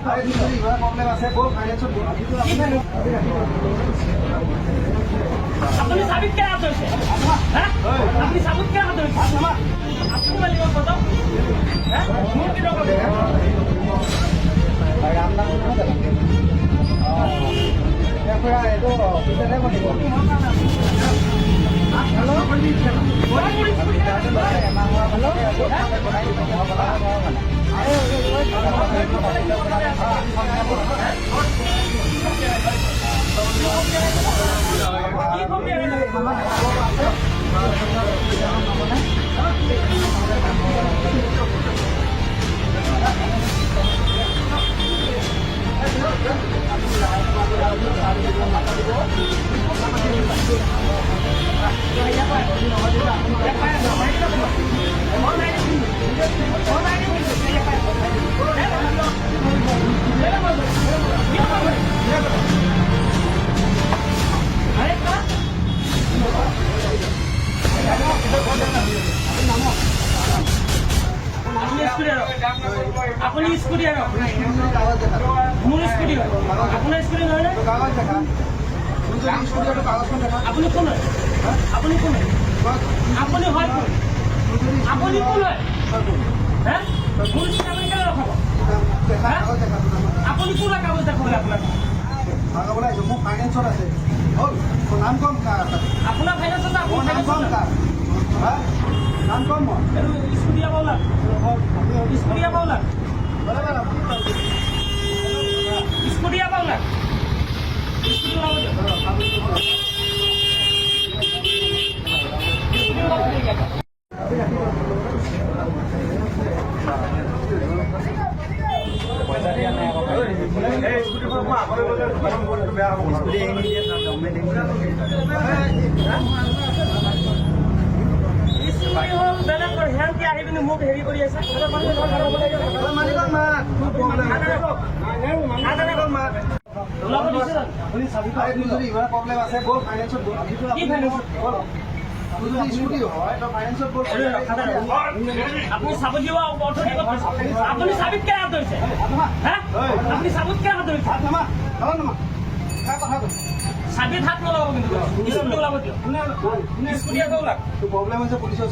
আপুনি চাবিত কেনে হাত ধৰিছে? আপুনি চাবিত কেনে হাত ধৰিছে? আপুনি মালিক কথা মোৰ কি দৰকাৰ? আপুনি স্কুটি আৰু মোৰ স্কুটি হয়, আপোনাৰ স্কুটি নহয় নে? আপুনি কোন হয়? আপুনি কোন হয়? আপুনি হয় কোন? আপুনি কোন হয়? মোৰ স্কুটি আপুনি কেনে ৰখাব? আপুনি কোন হয় কাগজ দেখাবলৈ আপোনাক? মোৰ ফাইনেন্সত আছে। হ'ল নাম কম আপোনাৰ ফাইনেন্সত মোৰ নাম কম নাম কম মই স্কুটি পাওলা স্কুটি পাওলা স্কুটি পাওলা পইচা দিয়া নাই আকৌ বেয়া হ'ব স্কুটি এৰি নিদিয়ে মোক হেৰি কৰি আছে প্ৰব্লেম আছে বল ফাইনেন্সত স্কুটি হয় ফাইনেন্সত আপুনি চাব দিব আপুনি চাবিত কেনে হাত ধৰিছে? আপুনি চাবিত কেনে হাত ধৰিছে? চাবিত হাত নলগাব কিন্তু স্কুটি ওলাব দিয়ক। স্কুটি আকৌ ওলাক প্ৰব্লেম হৈছে পুলিচৰ